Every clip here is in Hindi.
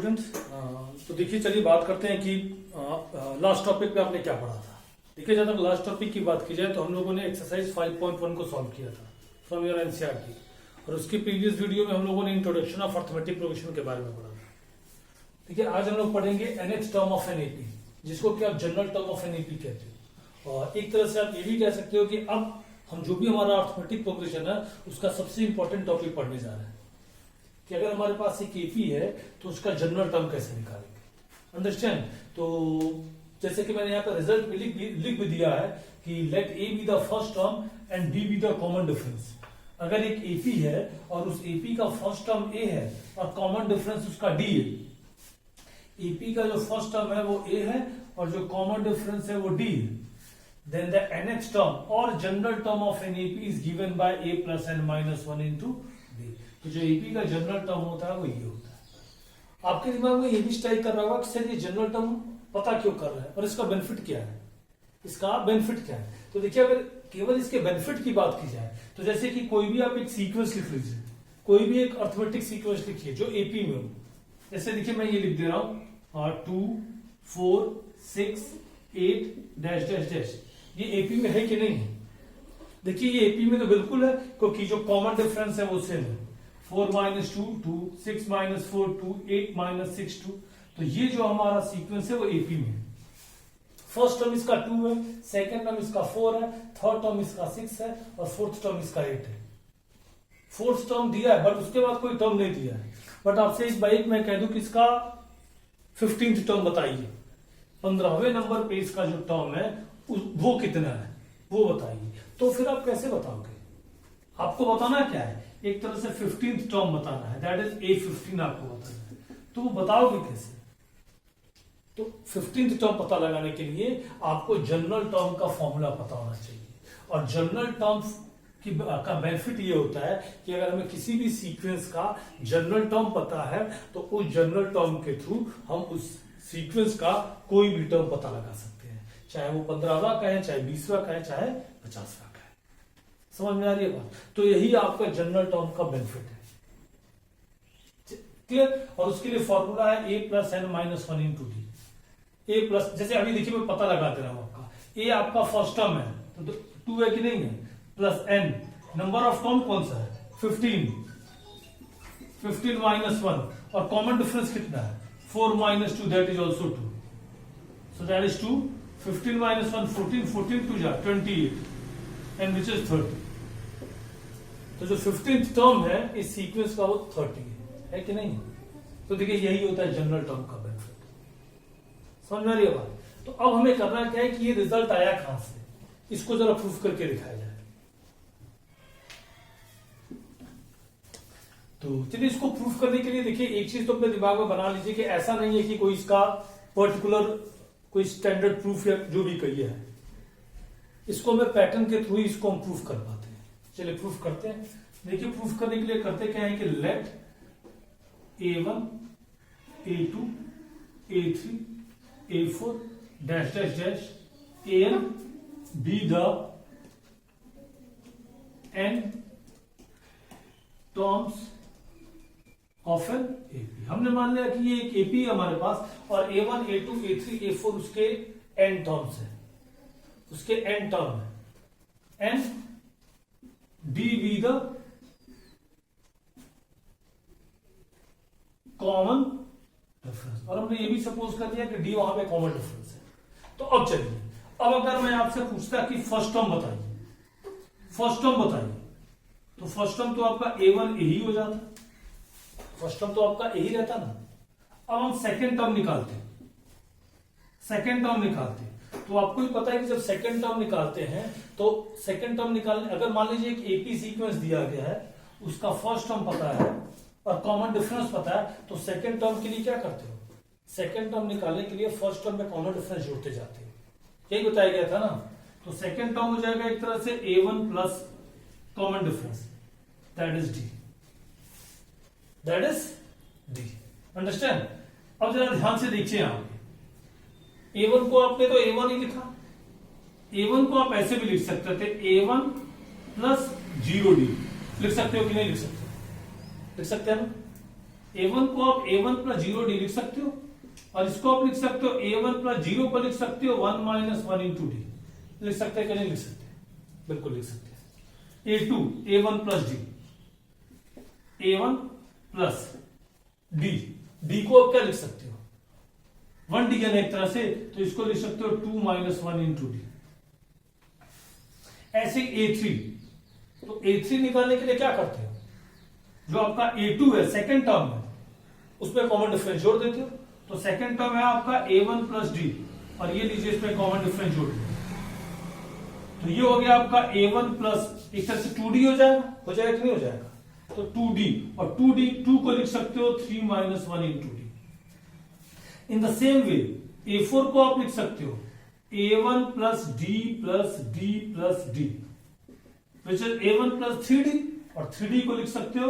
स्टूडेंट्स, तो देखिए चलिए बात करते हैं कि लास्ट टॉपिक पे आपने क्या पढ़ा था। देखिए जब तक लास्ट टॉपिक की बात की जाए तो हम लोगों ने एक्सरसाइज 5.1 को सॉल्व किया था फ्रॉम योर एनसीईआरटी, और उसके प्रीवियस वीडियो में हम लोगों ने इंट्रोडक्शन ऑफ अर्थमेटिक प्रोग्रेशन के बारे में पढ़ा था। देखिए आज हम लोग पढ़ेंगे nth term of an AP, जिसको कि आप general term of an AP कहते हो, और एक तरह से आप ये भी कह सकते हो कि अब हम जो भी हमारा अर्थमेटिक प्रोग्रेशन है उसका सबसे इंपॉर्टेंट टॉपिक पढ़ने जा रहे हैं कि अगर हमारे पास एक एपी है तो उसका जनरल टर्म कैसे निकालेंगे। अंडरस्टैंड? तो जैसे कि मैंने यहाँ पे रिजल्ट में लिख भी दिया है कि let A be the first term and D be the common difference. अगर एक एपी है और उस एपी का फर्स्ट टर्म ए है और कॉमन डिफरेंस उसका डी है, एपी का जो फर्स्ट टर्म है वो ए है और जो कॉमन डिफरेंस है वो डी है, then the nth term or general term of an AP is given by a plus n minus 1 into b। तो जो AP का जनरल टर्म होता है वो ये होता है। आपके दिमाग में ये भी स्ट्राइक कर रहा होगा कि सर ये जनरल टर्म पता क्यों कर रहा है और इसका बेनिफिट क्या है, इसका बेनिफिट क्या है। तो देखिए अगर केवल इसके बेनिफिट की बात की जाए तो जैसे कि कोई भी आप एक सीक्वेंस लिख लीजिए, कोई भी एक अर्थमेटिक सीक्वेंस लिखिए जो एपी में हो। जैसे देखिए मैं ये लिख दे रहा हूं 2 4 6 8 डैश डैश डैश, ये एपी में है कि नहीं है। देखिए ये एपी में तो बिल्कुल है क्योंकि जो कॉमन डिफरेंस है वो सेम है, 4 - 2 2, 6 - 4 2, 8 - 6 2। तो ये जो हमारा सीक्वेंस है वो एपी में, फर्स्ट टर्म इसका 2 है, सेकंड टर्म इसका 4 है, थर्ड टर्म इसका 6 है और फोर्थ टर्म इसका 8 है। फोर्थ टर्म दिया है बट उसके बाद कोई टर्म नहीं दिया है। बट आपसे इस बाइक मैं कह दूं कि इसका 15th टर्म बताइए, 15वें नंबर पे इसका जो टर्म है वो कितना है वो बताइए। तो फिर आप कैसे बताओगे, आपको बताना क्या है, एक तरह से 15th टर्म बताना है, दैट इज A15 आपको बताना है। तो वो बताओगे कैसे? तो 15th टर्म पता लगाने के लिए आपको जनरल टर्म का फॉर्मूला पता होना चाहिए, और जनरल टर्म का बेनिफिट ये होता है कि अगर हमें किसी भी सीक्वेंस का जनरल टर्म पता है तो उस जनरल टर्म के थ्रू हम उस सीक्वेंस का कोई भी टर्म पता लगा सकते हैं, चाहे वो 15वां का है, चाहे 20वां का है, चाहे 50वां का है। समझ में आ रही है बात? तो यही आपका जनरल टर्म का बेनिफिट है। क्लियर? और उसके लिए फॉर्मूला है a + n - 1 into d। a plus, जैसे अभी देखिए मैं पता लगा दे रहा हूं आपका, a आपका फर्स्ट टर्म है तो 2 है कि नहीं है, plus n number of term कौन सा है 15 - 1 और कॉमन डिफरेंस कितना है 4 - 2 that is also 2, so that is 2, 15 - 1 14, 14 2 जा 28 and which is 30। तो जो 15th टर्म है इस सीक्वेंस का वो 30 है कि नहीं? तो देखिए यही होता है जनरल टर्म का बेनिफिट। समझ में आ रही है बात? तो अब हमें करना क्या है कि ये रिजल्ट आया कहां से, इसको जरा प्रूफ करके दिखाया जाए। तो चलिए इसको प्रूफ करने के लिए देखिए एक चीज तो अपने दिमाग में बना लीजिए कि ऐसा नहीं है कि कोई इसका पर्टिकुलर कोई स्टैंडर्ड प्रूफ या जो भी कहिए है, इसको हमें पैटर्न के थ्रू ही इसको हम प्रूफ कर पाते हैं। चलिए प्रूफ करते हैं। देखिए प्रूफ करने के लिए करते क्या है कि let A1 A2 A3 A4 dash dash dash AN be the n terms of an AP. हमने मान लिया कि ये एक एपी है हमारे पास और A1 A2 A3 A4 उसके n टर्म्स है, उसके n टर्म है, n d B the common difference, और हमने ये भी सपोज कर दिया कि d वहां पे कॉमन डिफरेंस है। तो अब चलिए, अब अगर मैं आपसे पूछता कि फर्स्ट टर्म बताइए, फर्स्ट टर्म बताइए, तो फर्स्ट टर्म तो आपका A1 A ही हो जाता, फर्स्ट टर्म तो आपका A ही रहता ना। अब हम सेकेंड टर्म निकालते हैं, सेकेंड टर्म निकालते हैं तो आपको भी पता है कि जब सेकेंड टर्म निकालते हैं तो सेकेंड टर्म निकालने, अगर मान लीजिए एक एपी सीक्वेंस दिया गया है, उसका फर्स्ट टर्म पता है और कॉमन डिफरेंस पता है, तो सेकेंड टर्म के लिए क्या करते हो, सेकेंड टर्म निकालने के लिए फर्स्ट टर्म में कॉमन डिफरेंस जोड़ते जाते हैं, यही बताया गया था ना। तो सेकेंड टर्म हो जाएगा एक तरह से A1 plus common difference, that is D, that is D। Understand? अब जरा ध्यान से देखिए, यहां A1 को आपने तो A1 ही लिखा, A1 को आप ऐसे भी लिख सकते थे A1 प्लस 0D, लिख सकते हो कि नहीं लिख सकते? लिख सकते हैं ना? A1 को आप A1 प्लस 0D लिख सकते हो, और इसको आप लिख सकते हो A1 प्लस 0 को लिख सकते हो 1 माइनस 1 इंटू डी। लिख सकते हैं कि नहीं लिख सकते? बिल्कुल लिख सकते हैं। A2 A1 plus D, A1 plus D, D को आप क्या लिख सकते हो? 1D है ना एक तरह से, तो इसको लिख सकते हो 2 माइनस 1 इंटू डी। ऐसे A3, तो A3 निकालने के लिए क्या करते हो? जो आपका A2 है सेकेंड टर्म है, उसमें कॉमन डिफरेंस जोड़ देते हो। तो सेकेंड टर्म है आपका A1 प्लस डी, और ये लीजिए इसमें कॉमन डिफरेंस जोड़ दिया, तो ये हो गया आपका A1 प्लस, एक तरह से 2D हो जाएगा कि नहीं हो जाएगा? तो 2D, और 2D 2 को लिख सकते हो 3 minus 1 into D. In the same way A4 को आप लिख सकते हो A1 plus D plus D plus D, which is A1 plus 3D, और 3D को लिख सकते हो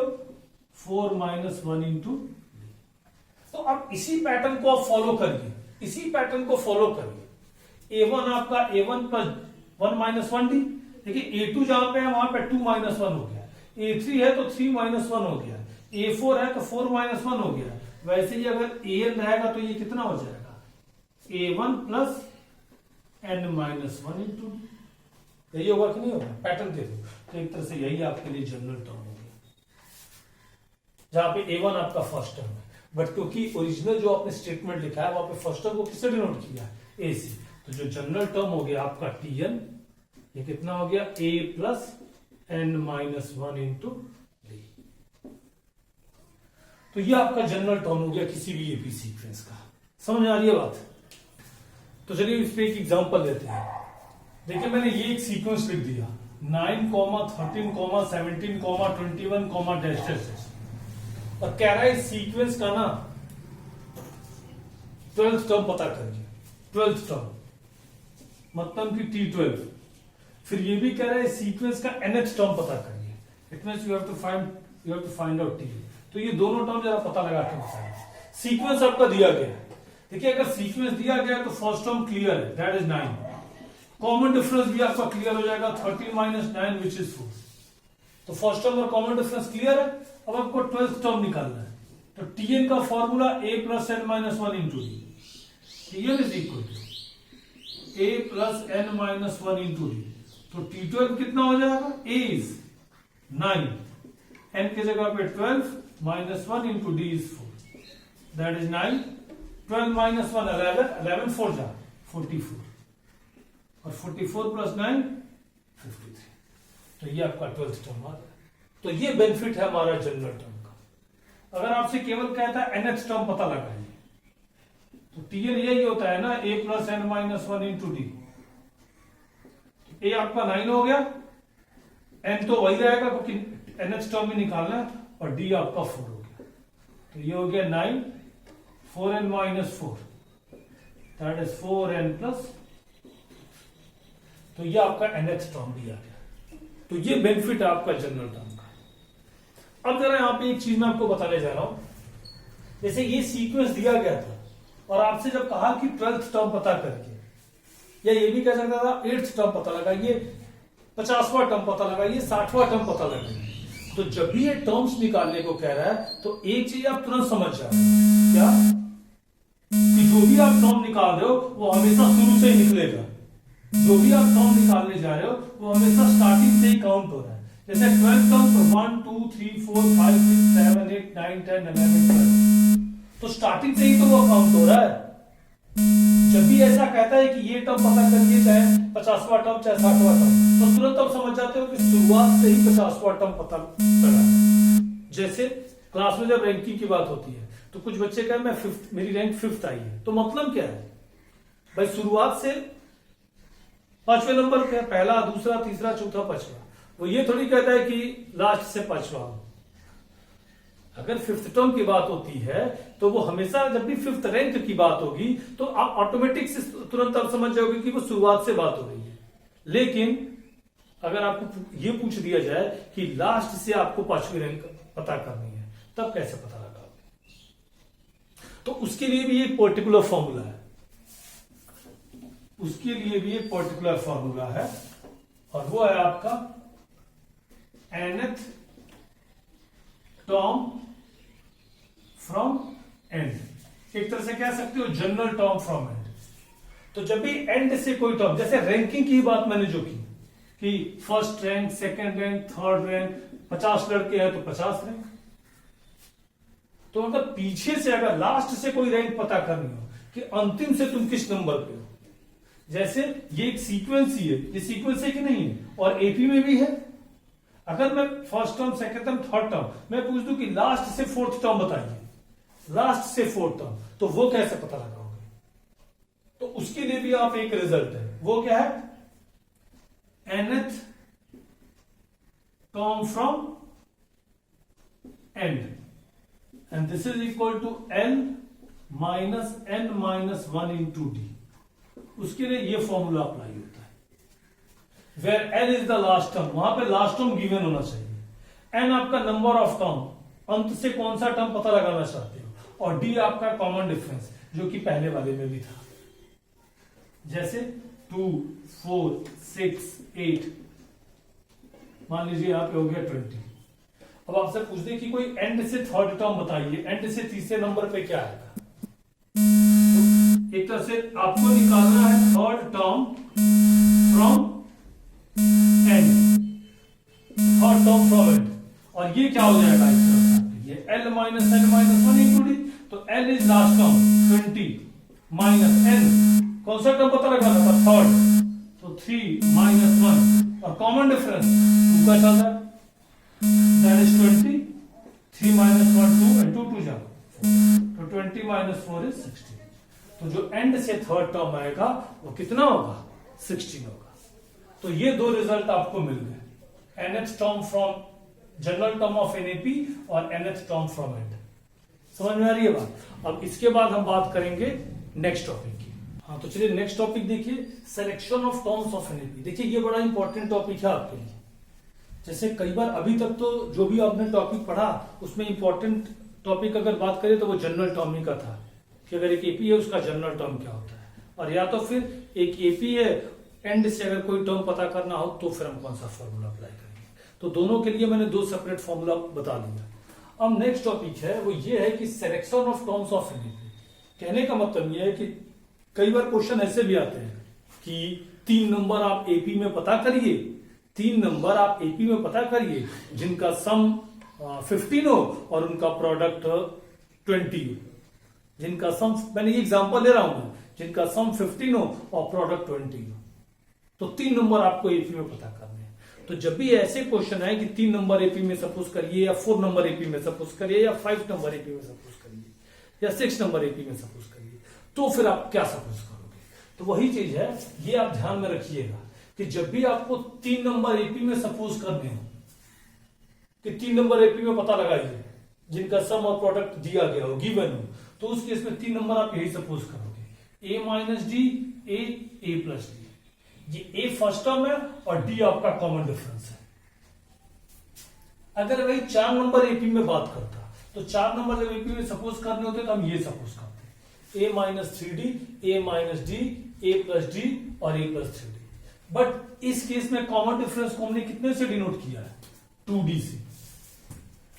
4 माइनस 1 इंटू। तो अब इसी पैटर्न को आप फॉलो करिए, इसी पैटर्न को फॉलो करिए। A1 आपका A1 प्लस 1 माइनस 1D, देखिए A2 जहां पे है वहां पे 2 माइनस 1 हो गया, A3 है तो 3 माइनस 1 हो गया, A4 है तो 4 माइनस 1 हो गया। वैसे ही अगर AN रहेगा तो ये कितना हो जाएगा? A1 plus n minus 1 into D. यही होगा कि नहीं होगा? पैटर्न दे दो, तो एक तरह से यही आपके लिए जनरल टर्म हो गया, जहां पे A1 आपका फर्स्ट टर्म है, बट क्योंकि ओरिजिनल जो आपने स्टेटमेंट लिखा है वहां पे फर्स्ट टर्म को किससे डिनोट किया है? A से। तो जो जनरल टर्म हो गया आपका Tn, ये कितना हो गया? A plus n minus 1 into D. तो ये आपका जनरल टर्म हो गया किसी भी एपी सीक्वेंस का। समझ आ रही है बात? तो चलिए इस पे एक एग्जांपल लेते हैं। देखिए मैंने ये एक सीक्वेंस लिख दिया 9, 13, 17, 21, डैश डैश, और कह रहा है इस सीक्वेंस का ना 12th टर्म पता करिए। 12th टर्म मतलब कि T12। फिर ये भी कह रहा है सीक्वेंस का nth टर्म पता करिए। It means you have to find out T। तो ये दोनों टर्म जरा पता लगा के बताइए। सीक्वेंस आपका दिया गया है, देखिए अगर सीक्वेंस दिया गया तो फर्स्ट टर्म क्लियर है, दैट इज 9। कॉमन डिफरेंस भी आपका क्लियर हो जाएगा 13 माइनस 9 विच इज 4। तो फर्स्ट टर्म और कॉमन डिफरेंस क्लियर है। अब आपको 12th टर्म निकालना है, तो Tn का formula A plus n minus 1 into D. Tn is equal to A plus n minus 1 into D. तो T12 कितना हो जाएगा? A इज 9, n की जगह पे 12 minus 1 into D is 4, that is 9। 12 minus 1 11 4 जा 44, और 44 प्लस 9 53। तो ये आपका 12th टर्म आ गया। तो ये बेनिफिट है हमारा जनरल टर्म का। अगर आपसे केवल कहता है nth टर्म पता लगाइए, तो Tn यही होता है ना, A plus n minus 1 into D. A आपका 9 हो गया, n तो वही रहेगा क्योंकि nth टर्म ही निकालना है, और D आपका 4 हो गया। तो ये हो गया 9, 4n minus 4, that is 4n plus. तो ये आपका nth टर्म भी आ गया। तो ये बेनिफिट है आपका जनरल टर्म का। अब जरा यहां पे एक चीज मैं आपको बताने जा रहा हूं। जैसे ये सीक्वेंस दिया गया था और आपसे जब कहा कि 12th टर्म पता करके, या ये भी कह सकता था 8th टर्म पता लगाइए, 50वां टर्म पता लगाइए, 60वां टर्म पता लगाइए। तो जब भी ये टर्म्स निकालने को कह रहा है तो एक चीज आप तुरंत समझ जाओ, क्या कि जो भी आप टर्म निकाल रहे हो वो हमेशा शुरू से ही निकलेगा। जो भी आप टर्म निकालने जा रहे हो वो हमेशा स्टार्टिंग से ही काउंट हो रहा है। जैसे 12 टर्म तो 1 2 3 4 5 6 7 8 9 10 11 12, तो स्टार्टिंग से ही तो वो काउंट हो रहा है। जब भी ऐसा कहता है कि ये टर्म पता करिए, चाहे 50वां टर्म चाहे 60वां टर्म, तो तुरंत आप समझ जाते हो कि शुरुआत से ही 50वां टर्म पता लगा। जैसे क्लास में जब रैंकिंग की बात होती है तो कुछ बच्चे कहें मैं 5th, मेरी रैंक 5th आई है, तो मतलब क्या है भाई, शुरुआत से 5वें नंबर पे, पहला दूसरा तीसरा चौथा 5वां। वो ये थोड़ी कहता है कि लास्ट से 5वां। अगर 5th टर्म की बात होती है तो वो हमेशा जब भी 5th रैंक की बात होगी तो आप ऑटोमेटिक से तुरंत आप समझ जाओगे कि वो शुरुआत से बात हो रही है। लेकिन अगर आपको ये पूछ दिया जाए कि लास्ट से आपको 5वीं रैंक पता करनी है, तब कैसे पता लगाओगे? तो उसके लिए भी एक पर्टिकुलर फॉर्मूला है, उसके लिए भी एक पर्टिकुलर फॉर्मूला है, और वो है आपका nth टर्म फ्रॉम एंड, एक तरह से कह सकते हो जनरल टर्म फ्रॉम एंड। तो जब भी एंड से कोई टर्म, जैसे रैंकिंग की बात मैंने जो की कि first rank, second rank, third rank, 50 लड़के हैं तो 50 रैंक। तो अगर पीछे से, अगर लास्ट से कोई रैंक पता करनी हो कि अंतिम से तुम किस नंबर पे हो, जैसे ये एक सीक्वेंस ही है, ये सीक्वेंस है कि नहीं है, और एपी में भी है। अगर मैं first term, second term, third term, मैं पूछ दूं कि लास्ट से फोर्थ टर्म बताइए, लास्ट से फोर्थ टर्म, तो वो कैसे पता लगाओगे? तो उसके लिए भी आप एक रिजल्ट है, वो क्या है? nth term from end, and this is equal to L minus n minus 1 into d। उसके लिए ये फॉर्मूला अप्लाई होता है, where L is the last term, वहां पे लास्ट टर्म गिवन होना चाहिए, n आपका नंबर ऑफ टर्म, अंत से कौन सा टर्म पता लगाना चाहते हो, और d आपका कॉमन डिफरेंस जो कि पहले वाले में भी था, जैसे 2, 4, 6, 8, मान लीजिए यहां पे हो गया 20। अब आपसे पूछ दे कि कोई एंड से थर्ड टर्म बताइए, एंड से तीसरे नंबर पे क्या आएगा? तो एक तरह से आपको निकालना है third term from and, third term from and, और ये क्या हो जाएगा इस तरह से? ये L minus n minus 1 into D. तो L is last term 20 minus n, कौन सा टर्म पता लगाना था? थर्ड, तो 3 माइनस 1, और कॉमन डिफरेंस 2 का चल रहा है, दैट इज 20, 3 माइनस 1 2, एंड 2 2 जा, तो 20 माइनस 4 इज 16। तो जो एंड से थर्ड टर्म आएगा वो कितना होगा? 16 होगा। तो ये दो रिजल्ट आपको मिल गए, nth term from general term of NAP और nth टर्म फ्रॉम एंड। समझ में आ रही है बात? अब इसके बाद हम बात करेंगे नेक्स्ट टॉपिक की। हाँ, तो चलिए नेक्स्ट टॉपिक देखिए, selection of terms of NAP. देखिए ये बड़ा इंपॉर्टेंट टॉपिक है आपके लिए। जैसे कई बार अभी तक तो जो भी आपने टॉपिक पढ़ा उसमें इंपॉर्टेंट टॉपिक अगर बात करें तो वो जनरल टर्म ही का था, कि अगर एक एपी है उसका जनरल टर्म क्या होता है, और या तो फिर एक एपी है, एंड से अगर कोई टर्म पता करना हो तो फिर हम कौन सा फॉर्मूला अप्लाई करेंगे। तो दोनों के लिए मैंने दो सेपरेट फॉर्मूला बता दिया। अब नेक्स्ट टॉपिक है वो ये है कि selection of terms of NAP. कहने का मतलब ये है कि कई बार क्वेश्चन ऐसे भी आते हैं कि 3 नंबर आप एपी में पता करिए, 3 नंबर आप एपी में पता करिए जिनका सम 15 हो और उनका प्रोडक्ट 20 हो, जिनका सम, मैंने ये एग्जांपल ले रहा हूं, जिनका सम 15 हो और प्रोडक्ट 20 हो। तो 3 नंबर आपको एपी में पता करने हैं। तो जब भी ऐसे क्वेश्चन आए कि 3 नंबर एपी में सपोज करिए, या 4 नंबर एपी में सपोज करिए, या 5 नंबर एपी में सपोज करिए, या 6 नंबर एपी में सपोज करिए, तो फिर आप क्या सपोज करोगे? तो वही चीज है, ये आप ध्यान में रखिएगा कि जब भी आपको 3 नंबर एपी में सपोज करने हो कि 3 नंबर एपी में पता लगाइए जिनका सम और प्रोडक्ट दिया गया हो, गिवन हो, तो उस केस में 3 नंबर आप यही सपोज करोगे, a minus D, A plus D. ये a फर्स्ट टर्म है और d आपका कॉमन डिफरेंस है। अगर वही 4 नंबर एपी में बात करता तो 4 नंबर जब एपी में सपोज करने होते तो हम ये सपोज करते, a minus 3d, a minus D, a plus D और a प्लस 3d। बट इस केस में कॉमन डिफरेंस को हमने कितने से डिनोट किया है? 2d से।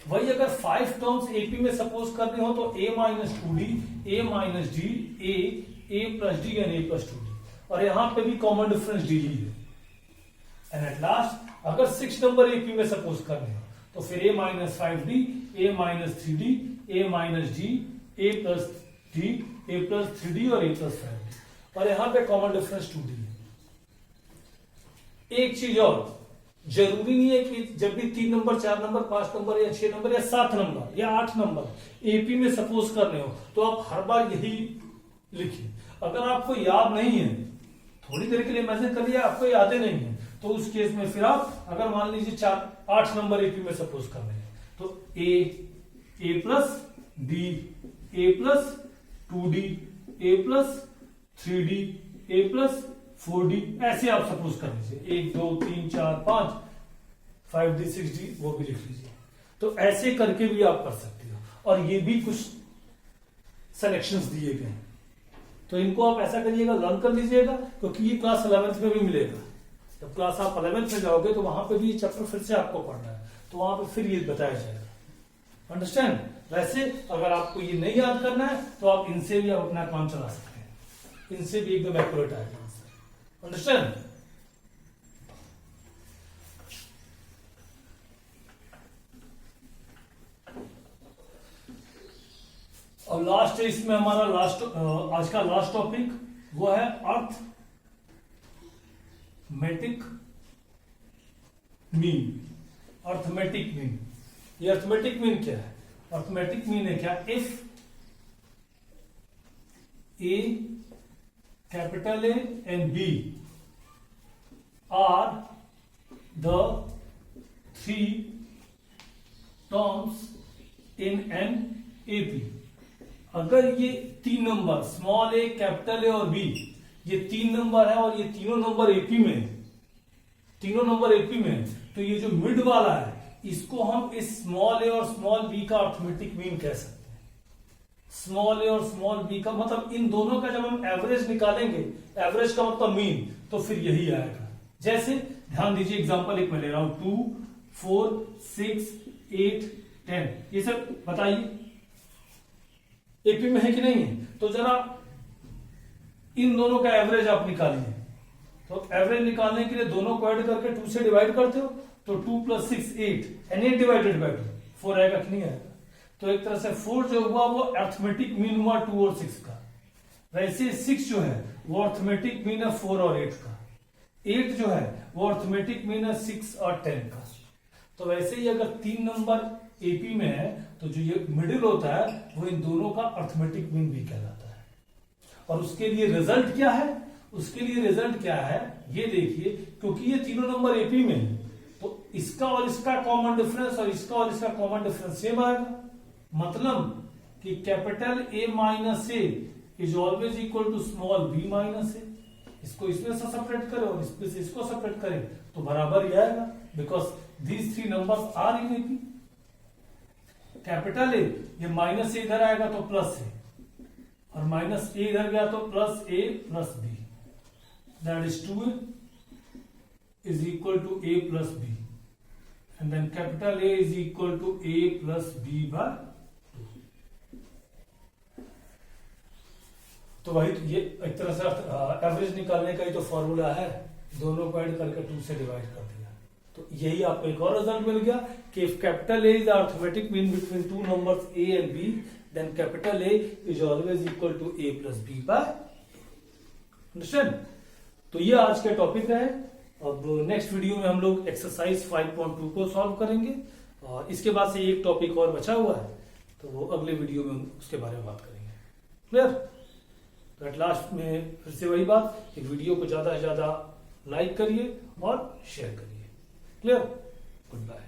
वही अगर 5 टर्म्स एपी में सपोज करने हो तो a minus 2d, a minus D, a plus D and a plus 2d, और यहां पे भी कॉमन डिफरेंस d ही है। एंड एट लास्ट अगर 6 नंबर एपी में सपोज करने हो तो फिर a minus 5d, a minus 3d, a minus D, a plus D, a plus 3d और a प्लस 5d, और यहां पे कॉमन डिफरेंस 2d है। एक चीज और, जरूरी नहीं है कि जब भी 3 नंबर, 4 नंबर, 5 नंबर या 6 नंबर या 7 नंबर या 8 नंबर एपी में सपोज करने हो तो आप हर बार यही लिखिए। अगर आपको याद नहीं है, थोड़ी देर के लिए मैसेज कर लिया, आपको याद ही नहीं है, तो उस केस में फिर आप अगर मान लीजिए 8 नंबर एपी में सपोज करने हैं तो a plus D, a plus 2d, a plus 3d, a plus 4d, ऐसे आप सपोज कर लीजिए। 1 2 3 4 5 5d 6d वो भी लिख लीजिए। तो ऐसे करके भी आप कर सकते हो, और ये भी कुछ सिलेक्शंस दिए गए हैं, तो इनको आप ऐसा करिएगा, लर्न कर लीजिएगा, क्योंकि ये क्लास 11th में भी मिलेगा। जब क्लास आप 11th में जाओगे तो वहां पे भी ये चैप्टर फिर से आपको पढ़ना है, तो वहां पे फिर ये बताया जाएगा। अंडरस्टैंड? वैसे अगर आपको ये नहीं याद करना है तो आप इनसे भी आप अपना काम चला सकते हैं, इनसे भी एकदम एक्यूरेट आएगा आंसर। अंडरस्टैंड? और लास्ट है इसमें हमारा आज का लास्ट टॉपिक, वो है अर्थमेटिक मीन। अर्थमेटिक मीन, ये अर्थमेटिक मीन क्या है? अर्थमेटिक मीन है क्या? If A, capital A and B are the three terms in an AP, अगर ये तीन number small A, capital A और बी, ये तीन नंबर है और ये तीनों नंबर एपी में है, तीनों नंबर एपी में है, तो ये जो मिड वाला है इसको हम इस स्मॉल ए और स्मॉल बी का अर्थमेटिक मीन कह सकते हैं। स्मॉल ए और स्मॉल बी का मतलब इन दोनों का जब हम एवरेज निकालेंगे, एवरेज का मतलब मीन, तो फिर यही आएगा। जैसे ध्यान दीजिए, एग्जांपल एक मैं ले रहा हूं, 2, 4, 6, 8, 10, ये सब बताइए एपी में है कि नहीं है? तो जरा इन दोनों का एवरेज आप निकालिए। तो एवरेज निकालने के लिए दोनों को ऐड करके 2 से डिवाइड करते हो, तो 2 + 6 8, एंड 8 डिवाइडेड बाय 2 4 आएगा कि नहीं आएगा? तो एक तरह से 4 जो हुआ वो अर्थमेटिक मीन हुआ 2 और 6 का। वैसे 6 जो है वो अर्थमेटिक मीन है 4 और 8 का। 8 जो है वो अर्थमेटिक मीन है 6 और 10 का। तो वैसे ही अगर 3 नंबर एपी में है तो जो ये मिडिल होता है वो इन दोनों का अर्थमेटिक मीन भी कहलाता है। और उसके लिए रिजल्ट क्या है? उसके लिए रिजल्ट क्या है ये देखिए, क्योंकि ये तीनों नंबर एपी में है तो इसका और इसका कॉमन डिफरेंस और इसका और इसका कॉमन डिफरेंस सेम आएगा। मतलब कि capital A minus A is always equal to small B minus A. इसको इसमें से सेपरेट करें और इसमें से इसको सेपरेट करें तो बराबर ही आएगा, because these three numbers are in AP. Capital A, ये माइनस ए इधर आएगा तो प्लस ए, और माइनस ए इधर गया तो plus A plus B, that is 2a is equal to a plus b, and then capital A is equal to a plus b by 2। तो भाई ये एक तरह से एवरेज निकालने का ही तो फॉर्मूला है, दोनों को ऐड करके 2 से डिवाइड कर दिया। तो यही आपको एक और रिजल्ट मिल गया कि if capital A is the arithmetic mean between two numbers a and b, then capital A is always equal to a plus b by। Understand? तो ये आज के टॉपिक है। अब नेक्स्ट वीडियो में हम लोग एक्सरसाइज 5.2 को सॉल्व करेंगे, और इसके बाद से एक टॉपिक और बचा हुआ है तो वो अगले वीडियो में उसके बारे में बात करेंगे। क्लियर? तो एट लास्ट में फिर से वही बात कि वीडियो को ज्यादा से ज्यादा लाइक करिए और शेयर करिए। क्लियर? Good bye.